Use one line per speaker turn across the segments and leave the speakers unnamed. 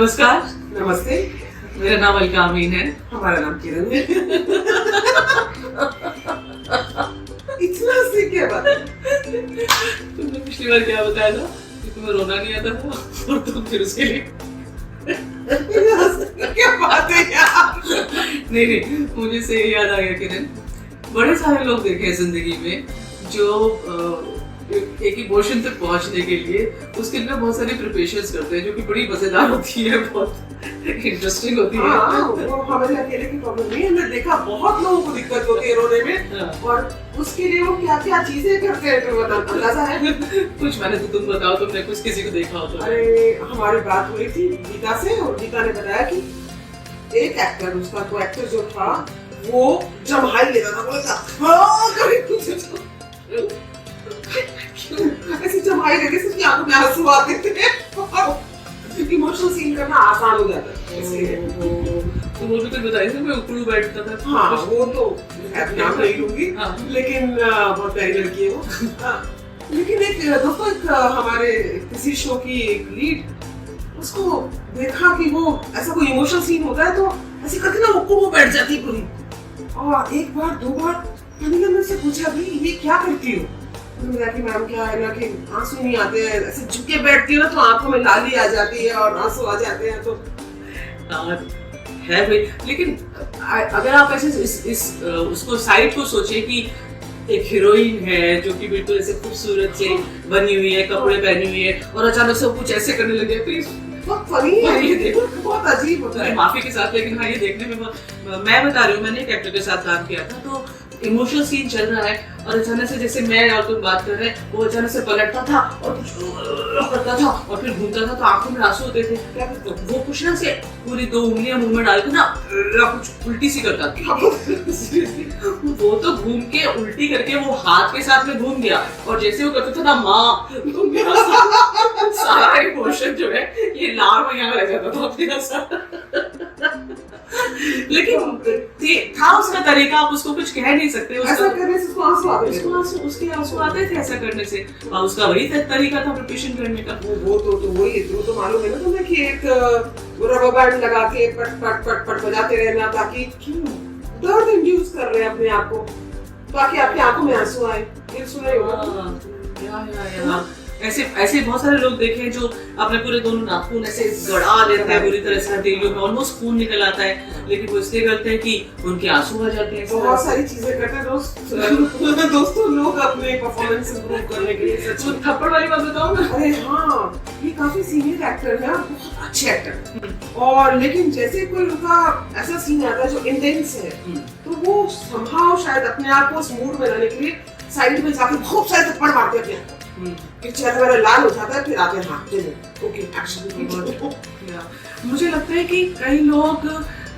नमस्कार,
नमस्ते।
मेरा नाम अलका अमीन है।
हमारा नाम किरण है। इतना से क्या बात है?
तुमने पिछली बार क्या बताया था कि तुम्हें रोना नहीं आता था और तुम फिर उसके लिए
क्या बात है यार?
नहीं, मुझे से याद आ गया किरण, बड़े सारे लोग देखे हैं जिंदगी में जो एक इमोशन तक पहुंचने के लिए उसके लिए बहुत सारी प्रिपरेशंस करते हैं जो कि बड़ी मजेदार होती है, बहुत इंटरेस्टिंग होती है।
वो हमारे अकेले की प्रॉब्लम नहीं है, हमने देखा बहुत लोगों को दिक्कत होती है रोने में और उसके लिए वो क्या क्या चीजें करते हैं, तो अंदाजा है?
कुछ मैंने तो तुम बताओ, तुमने कुछ किसी को देखा हो तो।
अरे हमारी बात हुई थी गीता से और गीता ने बताया कि एक एक्टर, उसका को एक्टर जो था वो जम्हाई लेता था, बोला था कभी कुछ ऐसे जम्हाई लेके उसकी आंखों में आंसू आते थे। इमोशनल सीन करना आसान हो जाता है इसलिए।
तो वो भी कुछ बताइए ना, मैं उकड़ू बैठता था।
हाँ वो तो नाम नहीं लूंगी, लेकिन बहुत प्यारी लड़की है वो। लेकिन एक दोस्तों, एक हमारे किसी शो की एक लीड, उसको देखा कि वो ऐसा कोई इमोशनल सीन होता है तो ऐसे करके ना वो बैठ जाती है पूरी। और एक बार दो बार मैंने मुझसे पूछा भी ये क्या करती हो? कि मैम क्या है ना कि आंसू नहीं आते हैं, ऐसे झुके बैठती हो तो आंखों में लाली आ जाती है और आंसू आ जाते हैं। तो
है भाई, लेकिन अगर आप ऐसे उसको साइड को सोचे कि एक हीरोइन है जो कि बिल्कुल ऐसे खूबसूरत से बनी हुई है, कपड़े पहनी हुई है और अचानक से कुछ ऐसे करने लगे तो
बहुत फनी है, ये देखो बहुत अजीब होता है।
माफी के साथ, लेकिन हाँ ये देखने में मैं बता रही हूँ, मैंने एक एक्टर के साथ काम किया था, तो इमोशनल सीन चल रहा है और अचानक से जैसे मैं और तुम बात कर रहे हैं, वो अचानक से पलटता था और कुछ करता था और फिर घूमता था तो आंखों में आंसू होते थे। क्या करते वो कुछ ना से पूरी 2 उंगलियां मुंह में डाल के ना कुछ उल्टी सी करता था। वो तो घूम के उल्टी करके वो हाथ के साथ में घूम गया और जैसे वो करता था ना माँ, तो मेरा सारा इमोशन जो है ये लार में यहाँ लग जाता था मेरा सारा। लेकिन था उसका तरीका, आप उसको कुछ कह नहीं सकते।
ऐसा करने से उसको आंसू आते थे,
उसके आंसू आते थे ऐसा करने से, और उसका वही तरीका था प्रिपरेशन करने का।
वो तो मालूम है ना तुम्हें कि एक रबर बैंड लगा के पट पट पट पट बजाते रहना ताकि दर्द इंड्यूस कर रहे हैं अपने आप को ताकि आपकी आंखों में आंसू आए। ये सुना ही होगा।
ऐसे बहुत सारे लोग देखे हैं जो अपने पूरे दोनों नाखून ऐसे गड़ा लेते हैं बुरी तरह से, हथेलियों में ऑलमोस्ट खून निकल आता है, लेकिन वो इसलिए करते हैं कि उनके आंसू आ जाते हैं।
बहुत सारी चीजें करते हैं दोस्तों लोग अपने परफॉर्मेंस इंप्रूव करने के लिए।
सच में थप्पड़ वाली बात बताओ ना,
अरे हाँ ये काफी सीनियर एक्टर है, बहुत अच्छे एक्टर, और लेकिन जैसे कोई उनका ऐसा सीन आता है जो इंटेंस है तो वो संभाव शायद अपने आप को उस मूड में रहने के लिए साइड में जाके बहुत सारे थप्पड़ मारते हैं, फिर चेहरा मेरा लाल हो जाता है, फिर आते हैं हाँ चलो ओके एक्शन।
मुझे लगता है कि कई लोग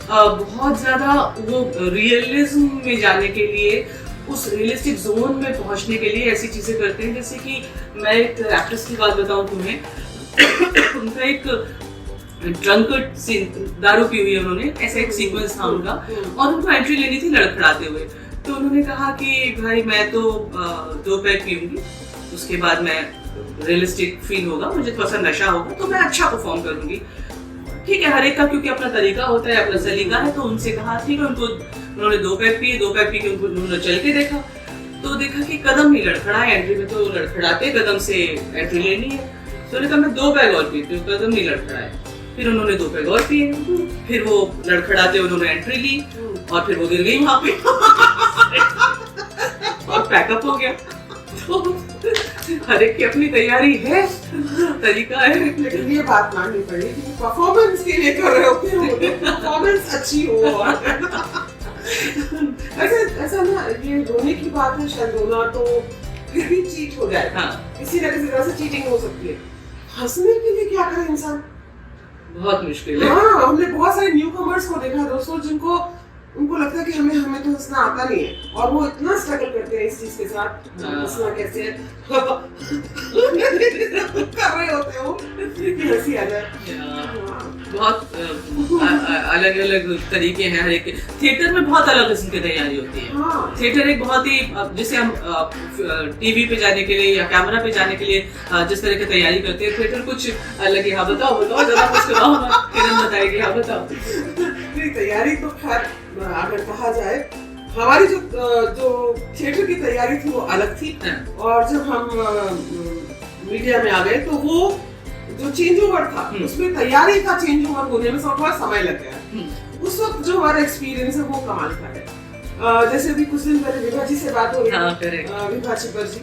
बहुत ज्यादा वो रियलिज्म में जाने के लिए, उस रियलिस्टिक जोन में पहुंचने के लिए ऐसी चीजें करते हैं। जैसे कि मैं एक एक्ट्रेस की बात बताऊं तुम्हें, उनका एक ड्रंकर्ड सीन, दारू पी हुई है उन्होंने, ऐसा एक सीक्वेंस था उनका और उनको एंट्री लेनी थी लड़खड़ाते हुए। तो उन्होंने कहा कि भाई मैं तो 2 पैक पीऊंगी, उसके बाद मैं रियलिस्टिक फील होगा, मुझे थोड़ा सा नशा होगा तो मैं अच्छा परफॉर्म करूंगी। ठीक है, हर एक का क्योंकि अपना तरीका होता है, अपना सलीका है, तो उनसे कहा ठीक है। उन्होंने 2 पैक पी के उन्होंने चल के देखा तो देखा कि कदम नहीं लड़खड़ाए एंट्री में, तो लड़खड़ाते कदम से एंट्री लेनी है। तो उन्होंने कहा मैं 2 पैक और पीती हूँ, कदम नहीं लड़खड़ाए। फिर उन्होंने 2 पैक और पिए, फिर वो लड़खड़ाते उन्होंने एंट्री ली और फिर वो गिर गई वहां पे और पैकअप हो गया। तो हर एक की अपनी तैयारी है, तरीका है।
लेकिन ये बात माननी पड़ेगी कि परफॉर्मेंस के लिए कर रहे होते हैं, परफॉर्मेंस अच्छी हो। ऐसा ना ये रोने की बात है, शायद रोना तो फिर भी चीट हो जाए, किसी न किसी तरह से चीटिंग हो सकती है। हंसने के लिए क्या करे इंसान,
बहुत मुश्किल है।
हाँ हमने बहुत सारे न्यू कमर्स को देखा दोस्तों जिनको उनको लगता है कि हमें तो हंसना आता नहीं है, और वो इतना स्ट्रगल करते हैं इस चीज के साथ, हंसना कैसे कर रहे होते हो कि हंसी आ जाए।
बहुत अलग अलग तरीके हैं हर एक। थिएटर में बहुत अलग किस्म की तैयारी होती है। थिएटर एक बहुत ही, जैसे हम टीवी पे जाने के लिए या कैमरा पे जाने के लिए जिस तरह की तैयारी करते हैं, थिएटर कुछ अलग है। हाँ बताओ ज्यादा कुछ कराओ ना, किरण बताएगी। हाँ बताओ।
तैयारी तो खैर अगर कहा जाए, हमारी जो थिएटर की तैयारी थी वो अलग थी, और जब हम मीडिया में आ गए तो वो जो चेंज ओवर था उसमें तैयारी का चेंज ओवर होने में थोड़ा समय लग गया। उस वक्त जो हमारा एक्सपीरियंस है वो कमाल का है। जैसे अभी कुछ दिन पहले विभा जी से बात हो रही है, विभा छिपर जी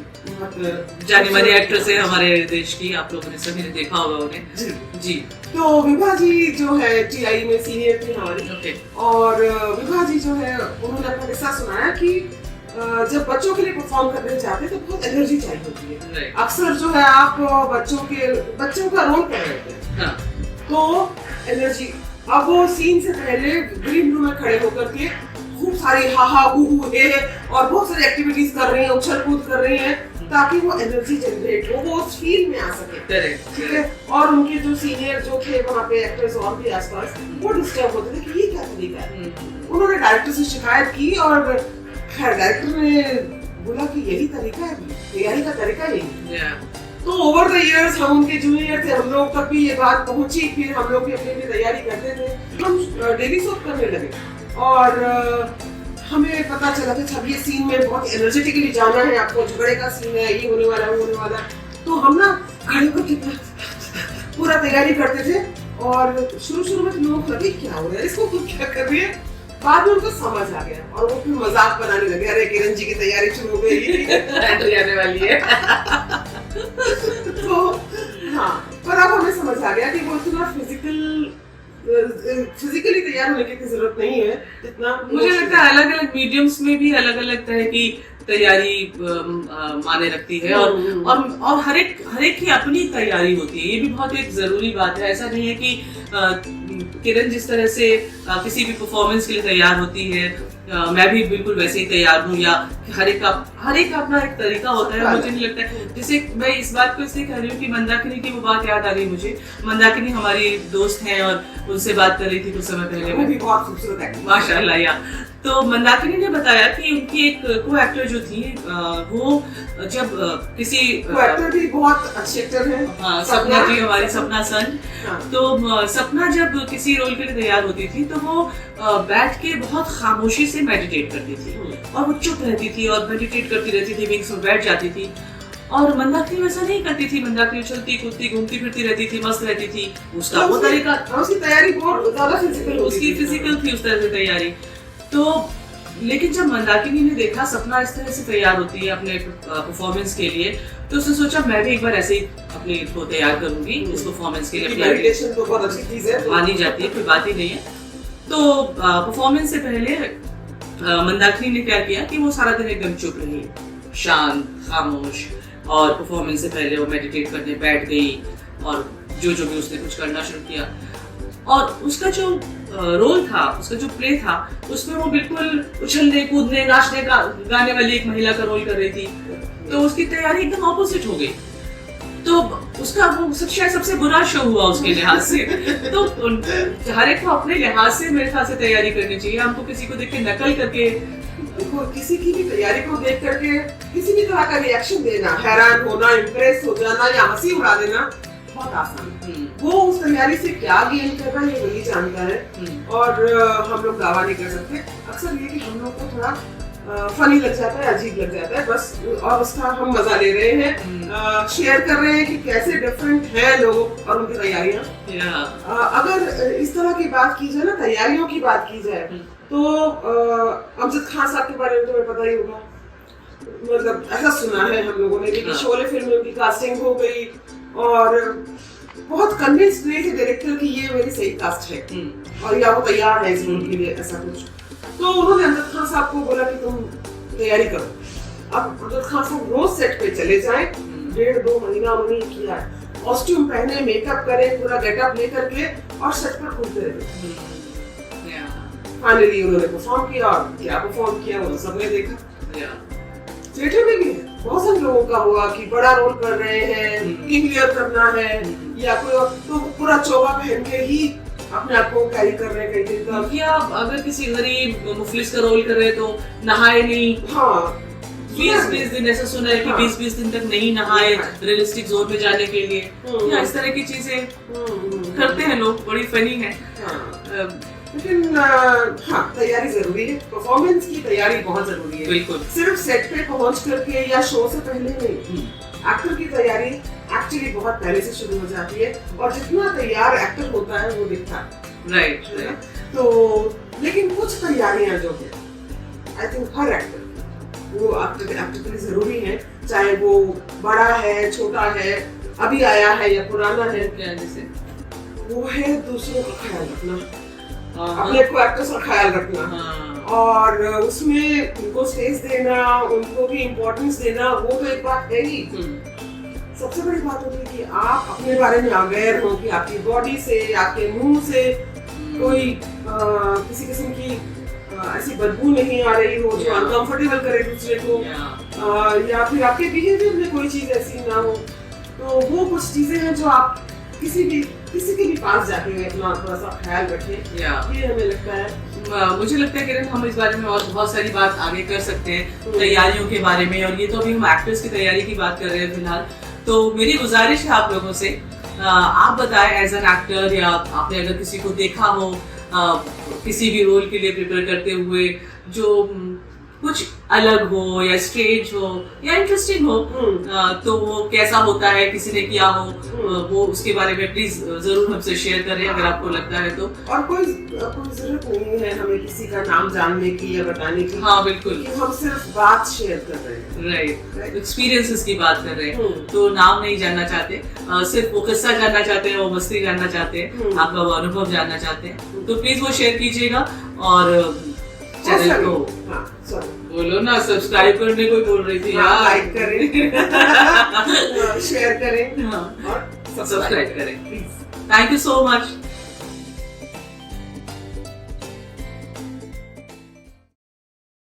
जानी मानी एक्ट्रेस है हमारे देश की, आप लोगों ने सभी ने देखा होगा उन्हें। जी
तो विभा जी जो है टीआई में सीनियर थी हमारी, और विभा जी जो है उन्होंने अपना किस्सा सुनाया कि जब बच्चों के लिए परफॉर्म करने जाते हैं तो बहुत एनर्जी चाहिए होती है। अक्सर जो है आप बच्चों का रोल कर रहे थे, तो एनर्जी, अब वो सीन से पहले ग्रीन रूम में खड़े होकर के खूब सारी हाहा हू हे और बहुत सारी एक्टिविटीज कर रही हैं, उछल कूद कर रही हैं, ताकि वो एनर्जी जनरेट हो, वो उस फील में आ सके। ठीक है। और उनके जो सीनियर जो थे वहाँ पे एक्टर्स और भी आसपास, वो डिस्टर्ब होते थे कि ये क्या तरीका है। उन्होंने डायरेक्टर से शिकायत की, और खैर डायरेक्टर ने बोला कि यही तरीका है, तैयारी का तरीका यही। तो ओवर द इयर्स हम उनके जूनियर थे, हम लोग तक भी ये बात पहुंची, फिर हम लोग भी अपनी तैयारी करते थे, हम डेली शूट करने लगे, और हमें पता चला कि अब ये सीन में बहुत एनर्जेटिकली जाना है, आपको झगड़े का सीन है, ये होने वाला है, वो होने वाला है। तो हम ना खड़े होकर पूरा तैयारी करते थे, और शुरू में लोगों को लगे क्या हो रहा है, इसको तुम क्या कर रही है। बाद में उनको समझ आ गया, और वो फिर मजाक बनाने लगे, अरे किरण जी की तैयारी शुरू हो गई, एंट्री आने वाली है। तो हाँ, पर अब हमें समझ आ गया कि वो इतना फिजिकली तैयार होने की जरूरत नहीं है जितना।
मुझे लगता है अलग अलग मीडियम्स में भी अलग अलग तरह की तैयारी माने रखती है, और हर एक की अपनी तैयारी होती है। ये भी बहुत एक जरूरी बात है। ऐसा नहीं है कि किरण जिस तरह से किसी भी परफॉर्मेंस के लिए तैयार होती है, मैं भी बिल्कुल वैसे ही तैयार हूँ, या हर एक का अपना एक तरीका होता है। मुझे नहीं लगता है, जैसे मैं इस बात को इसलिए कह रही हूँ कि मंदाकिनी की वो बात याद आ गई मुझे। मंदाकिनी हमारी दोस्त हैं, और उनसे बात कर रही थी कुछ समय पहले।
वो भी बहुत खूबसूरत है
माशाल्लाह। या तो मंदाकिनी ने बताया कि उनकी एक को एक्टर जो थी, वो जब किसी
को एक्टर भी बहुत अच्छे एक्टर हैं,
हाँ, सपना जी, हमारी सपना सन। तो सपना जब किसी रोल के लिए तैयार होती थी तो वो बैठ के बहुत खामोशी से मेडिटेट करती थी, और वो चुप रहती थी और मेडिटेट करती रहती थी, विंग्स में बैठ जाती थी। और मंदाकिनी वैसा नहीं करती थी। मंदाकिनी चलती कूदती घूमती फिरती रहती थी, मस्त रहती थी। उसका वो तरीका,
उसकी तैयारी बहुत ज्यादा फिजिकल,
उसकी फिजिकल थी उस तरह से तैयारी। तो लेकिन जब मंदाकिनी ने देखा सपना इस तरह से तैयार होती है अपने परफॉर्मेंस के लिए, तो उसने सोचा मैं भी एक बार ऐसे ही अपने को तैयार करूंगी इस परफॉर्मेंस के लिए।
मेडिटेशन तो बहुत अच्छी चीज है,
मानी जाती है, कोई बात ही नहीं है। तो परफॉर्मेंस से पहले मंदाकिनी ने क्या किया कि वो सारा दिन एकदम चुप रही, शांत खामोश, और परफॉर्मेंस से पहले वो मेडिटेट करने बैठ गई, और जो भी उसने कुछ करना शुरू किया। और उसका जो रोल था, उसका जो प्ले था, उसमें वो बिल्कुल उछलने कूदने नाचने गाने वाली एक महिला का रोल कर रही थी। तो उसकी तैयारी एकदम ऑपोजिट हो गई। तो उसका वो शायद सबसे बुरा शो हुआ उसके लिहाज से। तो हर एक को अपने लिहाज से मेरे ख्याल से तैयारी करनी चाहिए। हमको किसी को देख के नकल करके,
किसी की भी तैयारी को देख करके किसी भी तरह का रिएक्शन देना, हैरान होना, इम्प्रेस हो जाना या हंसी उड़ा देना बहुत आसान है। वो उस तैयारी से क्या गेन कर रहा है ये वही जानता है, और हम लोग दावा नहीं कर सकते। अक्सर ये कि हम लोग को थोड़ा फनी लग जाता है, अजीब लग जाता है बस, और उसका हम मजा ले रहे हैं, शेयर कर रहे हैं कि कैसे डिफरेंट है लोग और उनकी तैयारियां। अगर इस तरह की बात की जाए ना, तैयारियों की बात की जाए, तो अमजद खान साहब के बारे में तुम्हें पता ही होगा। मतलब ऐसा सुना है हम लोगों ने कि शोले फिल्म में उनकी कास्टिंग हो गई, और बहुत कन्विंस्ड नहीं थे डायरेक्टर कि ये मेरी सही कास्ट है, और या वो तैयार है इस रोल के लिए, ऐसा कुछ। तो उन्होंने अमजद खान साहब को बोला कि तुम तैयारी करो। अब अमजद खान साहब रोज सेट पे चले जाएं, 1.5-2 महीना उन्होंने किया, कॉस्ट्यूम पहने, मेकअप करे, पूरा गेटअप लेकर के, और सेट पर घूमते रहे। फाइनली उन्होंने परफॉर्म किया, और क्या परफॉर्म किया वो तो सबने देखा। थिएटर में भी है, बहुत सारे लोगों का हुआ कि बड़ा रोल कर रहे हैं, क्लियर करना है, या कोई तो पूरा चोगा पहन के ही अपने आप को कैरी कर रहे हैं कहीं तक।
या अगर किसी गरीब मुफलिस का रोल कर रहे हैं तो नहाए नहीं।
हाँ
20-20 दिन ऐसा सुना है कि 20-20 दिन तक नहीं नहाए रियलिस्टिक जोन में जाने के लिए, या इस तरह की चीजें करते हैं लोग, बड़ी फनी है।
लेकिन हाँ तैयारी जरूरी है, परफॉर्मेंस की तैयारी बहुत जरूरी है।
बिल्कुल,
सिर्फ सेट पे पहुंच करके या शो से पहले नहीं, एक्टर की तैयारी एक्चुअली बहुत पहले से शुरू हो जाती है, और जितना तैयार एक्टर होता है वो दिखता है।
राइट।
तो लेकिन कुछ तैयारियां जो है आई थिंक हर एक्टर वो एक्टर के लिए जरूरी है, चाहे वो बड़ा है, छोटा है, अभी आया है या पुराना है।
क्या जैसे
वो है दूसरों का ख्याल रखना, अपने को एक्टर्स का ख्याल रखना, और उसमें उनको स्पेस देना, उनको भी इम्पोर्टेंस देना, वो तो एक बात है ही। सबसे बड़ी बात होती है कि आप अपने बारे में अवेयर हो कि आपकी बॉडी से, आपके मुंह से कोई किसी किस्म की ऐसी बदबू नहीं आ रही हो जो अनकंफर्टेबल करे दूसरे को, या फिर आपके बिहेवियर में कोई चीज ऐसी ना हो। तो वो कुछ चीजें हैं जो आप किसी के भी पास जाके अपना थोड़ा सा ख्याल रखें, ये हमें लगता है।
मुझे लगता है किरण हम इस बारे में और बहुत सारी बात आगे कर सकते हैं तैयारियों के बारे में, और ये तो अभी हम एक्टर्स की तैयारी की बात कर रहे हैं फिलहाल। तो मेरी गुजारिश है आप लोगों से, आप बताएं एज एन एक्टर, या आपने अगर किसी को देखा हो किसी भी रोल के लिए प्रिपेयर करते हुए जो कुछ अलग हो या स्ट्रेंज हो या इंटरेस्टिंग हो, तो वो कैसा होता है, किसी ने किया हो, वो उसके बारे में प्लीज जरूर हमसे शेयर करें अगर आपको लगता है तो।
और कोई जरूरत नहीं है हमें किसी का नाम जानने की या बताने की।
हाँ बिल्कुल,
हम सिर्फ बात शेयर कर रहे हैं,
राइट, एक्सपीरियंसेस की बात कर रहे हैं, तो नाम नहीं जानना चाहते, सिर्फ वो किस्सा जानना चाहते हैं, वो मस्ती जानना चाहते हैं, आपका वो अनुभव जानना चाहते हैं, तो प्लीज वो शेयर कीजिएगा। और चैनल को बोलो ना सब्सक्राइब करने, कोई बोल रही थी यार,
लाइक करें, शेयर करें, और
सब्सक्राइब करें please. Thank you so much.